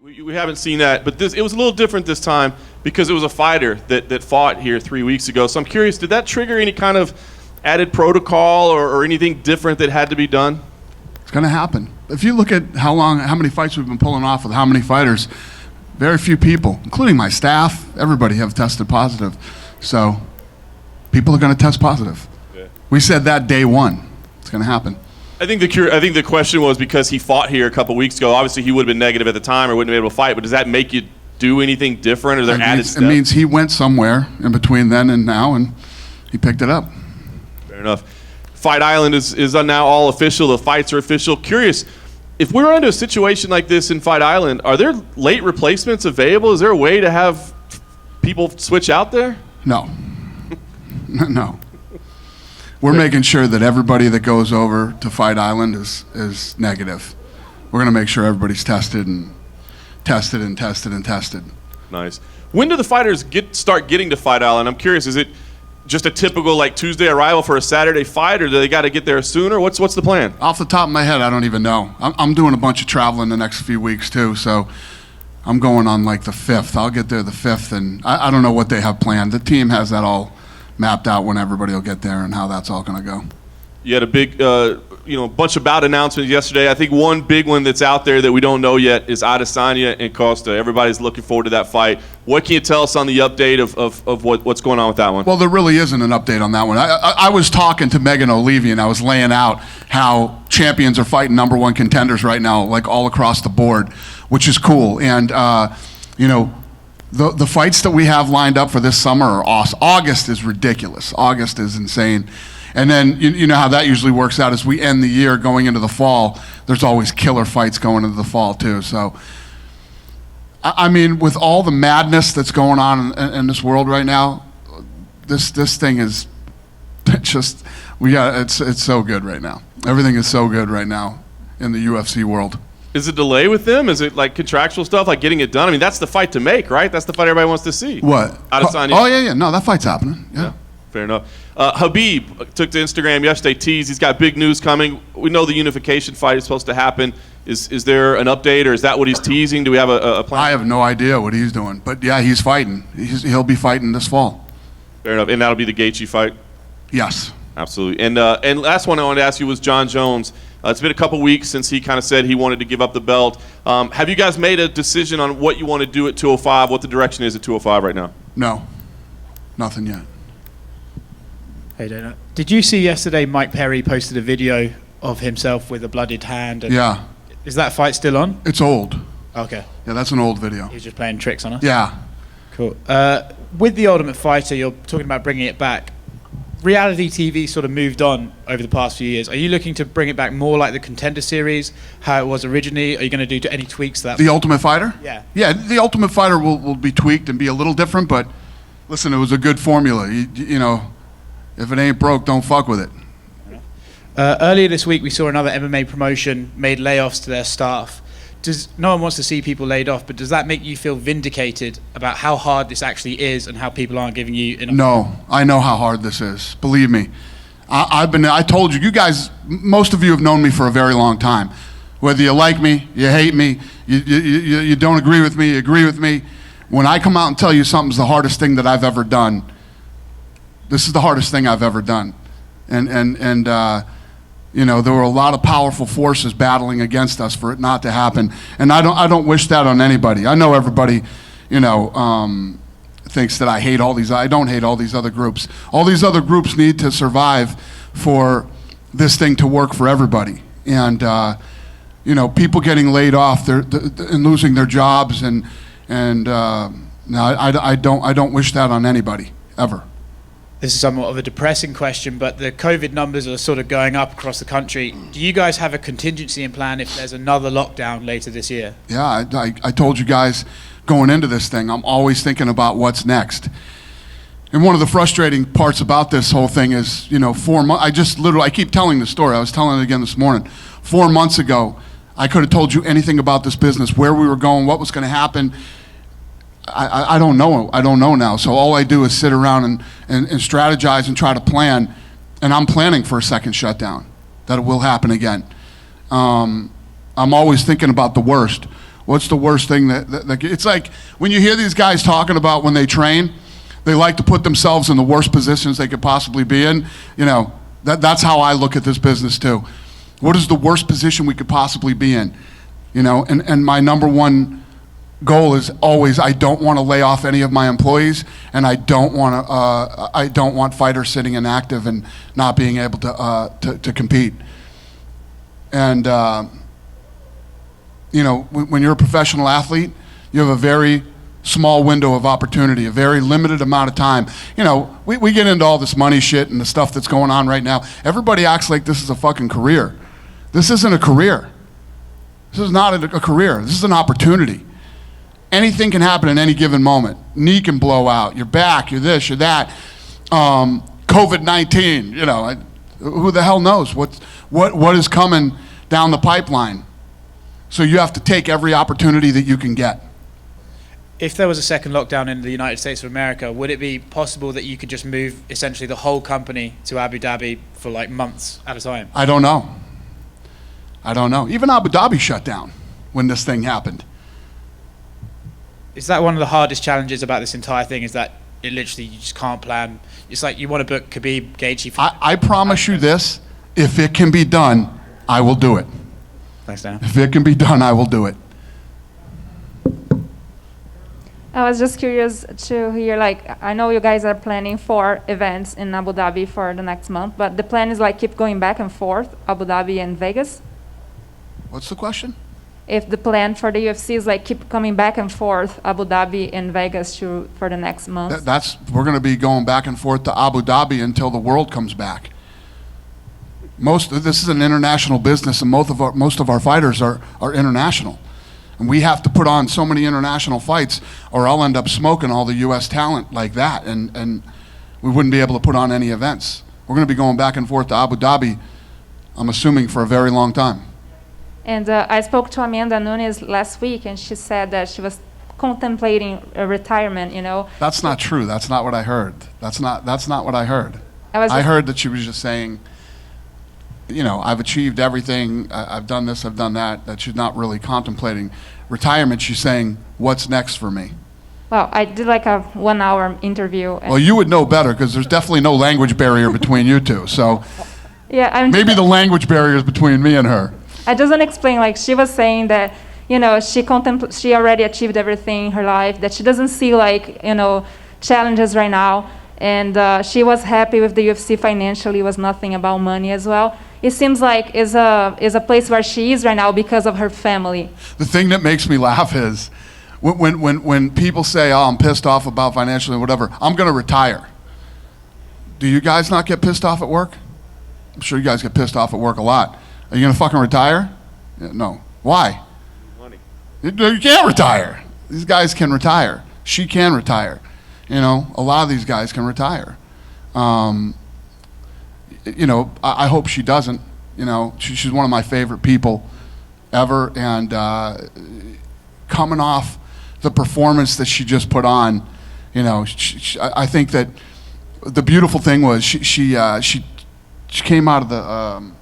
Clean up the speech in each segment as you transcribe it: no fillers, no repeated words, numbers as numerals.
We haven't seen that, but it was a little different this time because it was a fighter that fought here 3 weeks ago. So I'm curious, did that trigger any kind of added protocol or anything different that had to be done? It's going to happen. If you look at how many fights we've been pulling off with how many fighters, very few people, including my staff, everybody have tested positive. So people are going to test positive. Yeah. We said that day one. It's going to happen. I think the question was because he fought here a couple weeks ago. Obviously, he would have been negative at the time or wouldn't have been able to fight. But does that make you do anything different, or there added steps? It means he went somewhere in between then and now, and he picked it up. Fair enough. Fight Island is now all official. The fights are official. Curious, if we were into a situation like this in Fight Island, are there late replacements available? Is there a way to have people switch out there? No. No. We're making sure that everybody that goes over to Fight Island is negative. We're going to make sure everybody's tested and tested and tested and tested. Nice. When do the fighters start getting to Fight Island? I'm curious, is it just a typical like Tuesday arrival for a Saturday fight, or do they got to get there sooner? What's the plan? Off the top of my head, I don't even know. I'm doing a bunch of traveling the next few weeks too, so I'm going on like the 5th. I'll get there the 5th, and I don't know what they have planned. The team has that all mapped out when everybody will get there and how that's all going to go. You had a big, bunch of bout announcements yesterday. I think one big one that's out there that we don't know yet is Adesanya and Costa. Everybody's looking forward to that fight. What can you tell us on the update of what's going on with that one? Well, there really isn't an update on that one. I was talking to Megan O'Leary, and I was laying out how champions are fighting number one contenders right now, like all across the board, which is cool. And, the fights that we have lined up for this summer are awesome. August is ridiculous. August is insane. And then you know how that usually works out as we end the year going into the fall. There's always killer fights going into the fall too. So, I mean, with all the madness that's going on in this world right now, this thing is just it's so good right now. Everything is so good right now in the UFC world. Is it delay with them? Is it like contractual stuff, like getting it done? I mean, that's the fight to make, right? That's the fight everybody wants to see. What? Adesanya. Oh, yeah. No, that fight's happening. Yeah. Fair enough. Habib took to Instagram yesterday, teased he's got big news coming. We know the unification fight is supposed to happen. Is there an update, or is that what he's teasing? Do we have a plan? I have no idea what he's doing. But, yeah, he's fighting. He'll be fighting this fall. Fair enough. And that'll be the Gaethje fight? Yes. Absolutely. And last one I wanted to ask you was John Jones. It's been a couple weeks since he kind of said he wanted to give up the belt. Have you guys made a decision on what you want to do at 205, what the direction is at 205 right now? No. Nothing yet. Hey, Dana. Did you see yesterday Mike Perry posted a video of himself with a bloodied hand? Yeah. Is that fight still on? It's old. Okay. Yeah, that's an old video. He was just playing tricks on us? Yeah. Cool. With The Ultimate Fighter, you're talking about bringing it back. Reality TV sort of moved on over the past few years. Are you looking to bring it back more like the Contender Series, how it was originally? Are you going to do any tweaks to that? The Ultimate Fighter? Yeah. Yeah, The Ultimate Fighter will be tweaked and be a little different, but listen, it was a good formula. You know, if it ain't broke, don't fuck with it. Earlier this week, we saw another MMA promotion made layoffs to their staff. No one wants to see people laid off, but does that make you feel vindicated about how hard this actually is and how people aren't giving you enough? No, I know how hard this is. Believe me. I told you guys, most of you have known me for a very long time. Whether you like me, you hate me, you don't agree with me, you agree with me. When I come out and tell you something's the hardest thing that I've ever done, this is the hardest thing I've ever done. And you know, there were a lot of powerful forces battling against us for it not to happen. And I don't wish that on anybody. I know everybody, you know, thinks that I hate all these. I don't hate all these other groups. All these other groups need to survive for this thing to work for everybody. And, you know, people getting laid off and losing their jobs. And no, I don't wish that on anybody, ever. This is somewhat of a depressing question, but the COVID numbers are sort of going up across the country. Do you guys have a contingency in plan if there's another lockdown later this year? Yeah, I told you guys going into this thing, I'm always thinking about what's next. And one of the frustrating parts about this whole thing is, you know, 4 months, I keep telling the story. I was telling it again this morning. 4 months ago, I could have told you anything about this business, where we were going, what was going to happen. I don't know. I don't know now. So all I do is sit around and strategize and try to plan. And I'm planning for a second shutdown, that it will happen again. I'm always thinking about the worst. What's the worst thing that it's like when you hear these guys talking about when they train, they like to put themselves in the worst positions they could possibly be in. You know, that's how I look at this business too. What is the worst position we could possibly be in? You know, and my number one goal is always I don't want to lay off any of my employees, and I don't want fighters sitting inactive and not being able to compete. And you know, when you're a professional athlete, you have a very small window of opportunity, a very limited amount of time. You know, we get into all this money shit and the stuff that's going on right now. Everybody acts like this is a fucking career. This isn't a career. This is not a career. This is an opportunity. Anything can happen at any given moment. Knee can blow out, you're back, you're this, you're that. COVID-19, you know, who the hell knows what is coming down the pipeline. So you have to take every opportunity that you can get. If there was a second lockdown in the United States of America, would it be possible that you could just move essentially the whole company to Abu Dhabi for like months at a time? I don't know. Even Abu Dhabi shut down when this thing happened. Is that one of the hardest challenges about this entire thing, is that it literally, you just can't plan? It's like you want to book Khabib, Gaethje. I promise you this, if it can be done, I will do it. Thanks, Dan. If it can be done, I will do it. I was just curious to hear, like, I know you guys are planning 4 events in Abu Dhabi for the next month, but the plan is like keep going back and forth, Abu Dhabi and Vegas? What's the question? If the plan for the UFC is like keep coming back and forth, Abu Dhabi and Vegas for the next month? We're going to be going back and forth to Abu Dhabi until the world comes back. This is an international business, and most of our fighters are international. And we have to put on so many international fights, or I'll end up smoking all the U.S. talent like that, and we wouldn't be able to put on any events. We're going to be going back and forth to Abu Dhabi, I'm assuming, for a very long time. And I spoke to Amanda Nunes last week, and she said that she was contemplating a retirement, you know. That's not true. That's not what I heard. That's not what I heard. I heard that she was just saying, you know, I've achieved everything, I've done this, I've done that she's not really contemplating retirement. She's saying, what's next for me? Well, I did like a 1-hour interview. Well, you would know better, because there's definitely no language barrier between you two. So yeah, maybe the language barrier is between me and her. I just want to explain, like, she was saying that, you know, she already achieved everything in her life, that she doesn't see, like, you know, challenges right now. And she was happy with the UFC financially. It was nothing about money as well. It seems like is a place where she is right now because of her family. The thing that makes me laugh is when people say, oh, I'm pissed off about financially, whatever, I'm going to retire. Do you guys not get pissed off at work? I'm sure you guys get pissed off at work a lot. Are you going to fucking retire? Yeah, no. Why? Money. You can't retire. These guys can retire. She can retire. You know, a lot of these guys can retire. You know, I hope she doesn't. You know, she's one of my favorite people ever, and coming off the performance that she just put on, you know, I think that the beautiful thing was she came out of the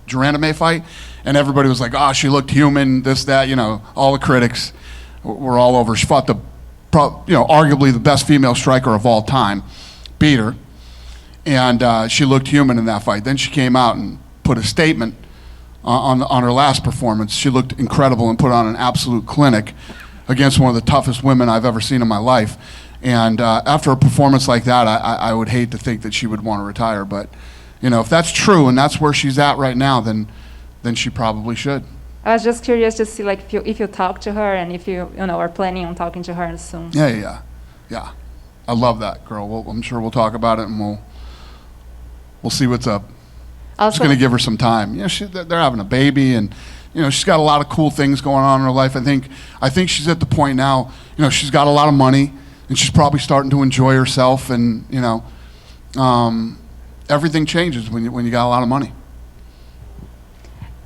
Durandame fight, and everybody was like, oh, she looked human, this, that, you know, all the critics were all over. She fought arguably the best female striker of all time, beat her. And she looked human in that fight. Then she came out and put a statement on her last performance. She looked incredible and put on an absolute clinic against one of the toughest women I've ever seen in my life. And after a performance like that, I would hate to think that she would want to retire. But, you know, if that's true and that's where she's at right now, then she probably should. I was just curious to see, like, if you talk to her and if you know, are planning on talking to her soon. Yeah. I love that girl. I'm sure we'll talk about it, and we'll see what's up. I'm just going to give her some time. You know, they're having a baby, and, you know, she's got a lot of cool things going on in her life. I think she's at the point now, you know, she's got a lot of money, and she's probably starting to enjoy herself, and, you know, everything changes when you got a lot of money.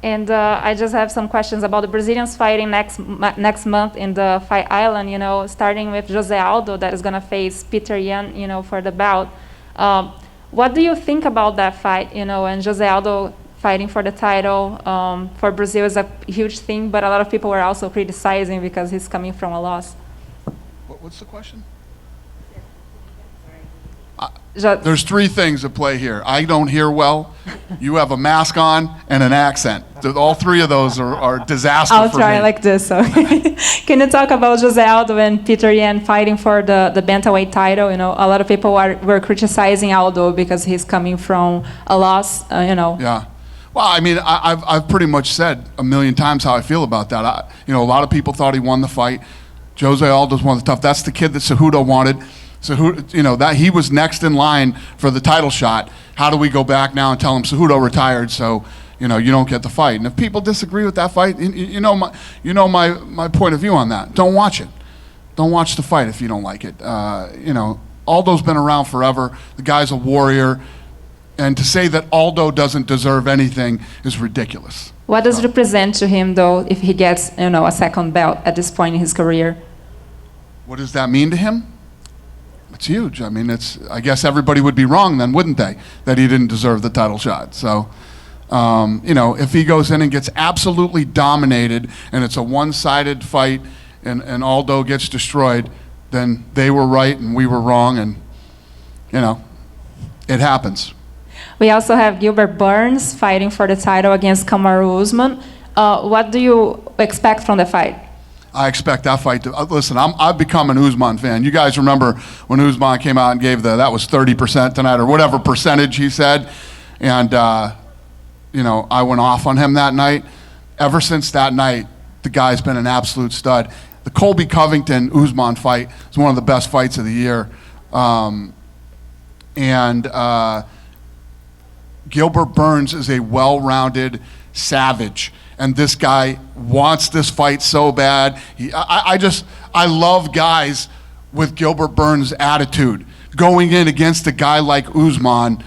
And I just have some questions about the Brazilians fighting next month in the Fight Island, you know, starting with Jose Aldo that is going to face Peter Yan, you know, for the bout. What do you think about that fight, you know, and Jose Aldo fighting for the title. For Brazil, it's a huge thing, but a lot of people were also criticizing because he's coming from a loss. What's the question? Ja- There's three things at play here. I don't hear well. You have a mask on and an accent. All three of those are disaster I'll for try me. like this. So, can you talk about Jose Aldo and Peter Yan fighting for the bantamweight title? You know, a lot of people were criticizing Aldo because he's coming from a loss. Yeah. Well, I mean, I've pretty much said a million times how I feel about that. A lot of people thought he won the fight. Jose Aldo's one of the tough. That's the kid that Cejudo wanted. Cejudo, that he was next in line for the title shot. How do we go back now and tell him Cejudo retired, so you don't get the fight? And if people disagree with that fight, my point of view on that. Don't watch it. Don't watch the fight if you don't like it. Aldo's been around forever. The guy's a warrior, and to say that Aldo doesn't deserve anything is ridiculous. What does it represent to him, though, if he gets a second belt at this point in his career? What does that mean to him? It's huge. I mean, I guess everybody would be wrong then, wouldn't they, that he didn't deserve the title shot. So, if he goes in and gets absolutely dominated and it's a one-sided fight and Aldo gets destroyed, then they were right and we were wrong, and, it happens. We also have Gilbert Burns fighting for the title against Kamaru Usman. What do you expect from the fight? I expect that fight to listen. I've become an Usman fan. You guys remember when Usman came out and gave that was 30% tonight or whatever percentage he said, and I went off on him that night. Ever since that night, the guy's been an absolute stud. The Colby Covington Usman fight is one of the best fights of the year, Gilbert Burns is a well-rounded savage. And this guy wants this fight so bad. I love guys with Gilbert Burns' attitude. Going in against a guy like Usman,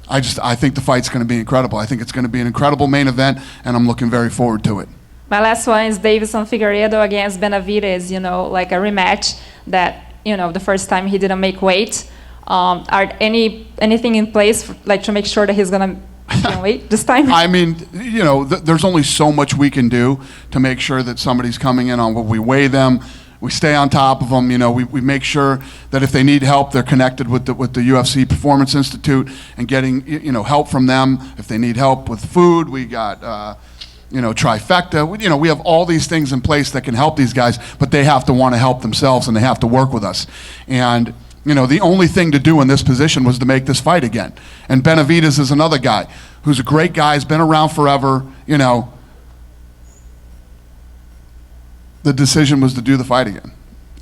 I think the fight's going to be incredible. I think it's going to be an incredible main event, and I'm looking very forward to it. My last one is Davidson Figueiredo against Benavidez, like a rematch that, the first time he didn't make weight. Are anything in place to make sure that he's going to wait this time? I mean, there's only so much we can do to make sure that somebody's coming in on what we weigh them. We stay on top of them. We make sure that if they need help, they're connected with the UFC Performance Institute and getting help from them. If they need help with food, we got Trifecta. We have all these things in place that can help these guys, but they have to want to help themselves and they have to work with us. And the only thing to do in this position was to make this fight again. And Benavidez is another guy who's a great guy, has been around forever. The decision was to do the fight again.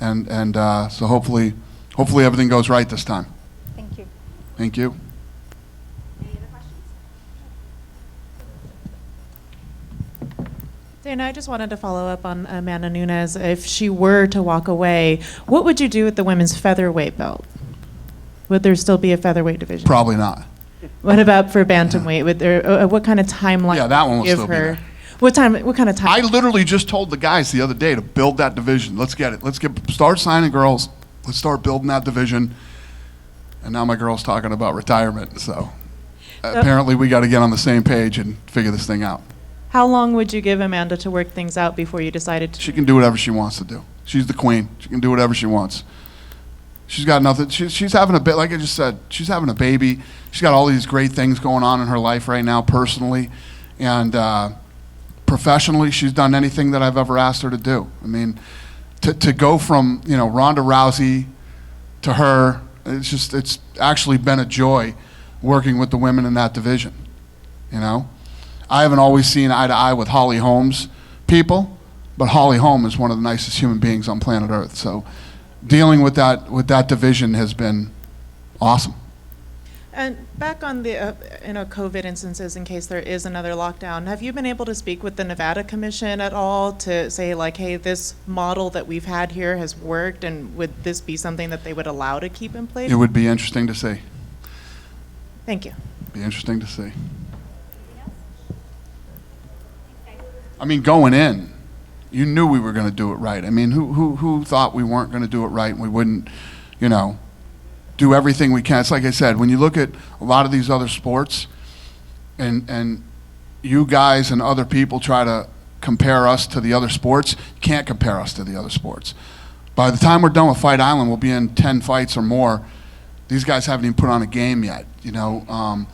And so hopefully everything goes right this time. Thank you. Thank you. Dana, I just wanted to follow up on Amanda Nunes. If she were to walk away, what would you do with the women's featherweight belt? Would there still be a featherweight division? Probably not. What about for bantamweight? Would there? What kind of timeline? Yeah, that one will give still be her? there. What kind of time? I literally just told the guys the other day to build that division. Let's get it. Start signing girls. Let's start building that division. And now my girl's talking about retirement. So apparently we got to get on the same page and figure this thing out. How long would you give Amanda to work things out before you decided to? She can do whatever she wants to do. She's the queen. She can do whatever she wants. She's got nothing. She's having a bit, like I just said, she's having a baby. She's got all these great things going on in her life right now, personally. And professionally, she's done anything that I've ever asked her to do. I mean, to go from, Ronda Rousey to her, it's actually been a joy working with the women in that division, I haven't always seen eye to eye with Holly Holm's people, but Holly Holm is one of the nicest human beings on planet Earth. So dealing with that division has been awesome. And back on the COVID instances, in case there is another lockdown, have you been able to speak with the Nevada Commission at all to say, hey, this model that we've had here has worked, and would this be something that they would allow to keep in place? It would be interesting to see. Thank you. Be interesting to see. I mean, going in, you knew we were going to do it right. I mean, who thought we weren't going to do it right and we wouldn't, do everything we can? It's like I said, when you look at a lot of these other sports and you guys and other people try to compare us to the other sports, you can't compare us to the other sports. By the time we're done with Fight Island, we'll be in 10 fights or more. These guys haven't even put on a game yet. You know,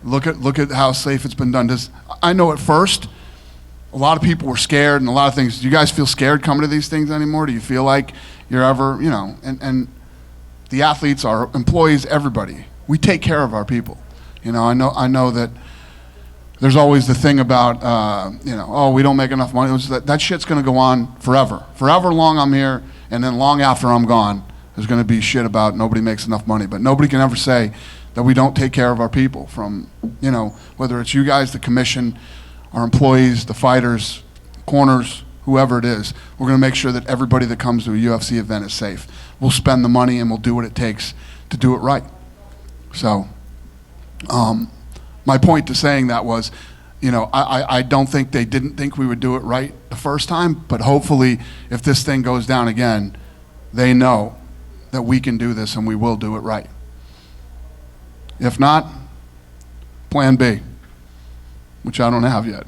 look at how safe it's been done. I know at first, a lot of people were scared and a lot of things. Do you guys feel scared coming to these things anymore? Do you feel like you're ever, you know, and the athletes, our employees, everybody, we take care of our people. You know, I know that there's always the thing about, you know, oh, we don't make enough money. That shit's going to go on forever. Forever long I'm here, and then long after I'm gone, there's going to be shit about nobody makes enough money. But nobody can ever say that we don't take care of our people, from, you know, whether it's you guys, the commission, our employees, the fighters, corners, whoever it is. We're going to make sure that everybody that comes to a UFC event is safe. We'll spend the money and we'll do what it takes to do it right. So my point to saying that was, you know, I don't think they didn't think we would do it right the first time, but hopefully if this thing goes down again, they know that we can do this and we will do it right. If not, plan B, which I don't have yet.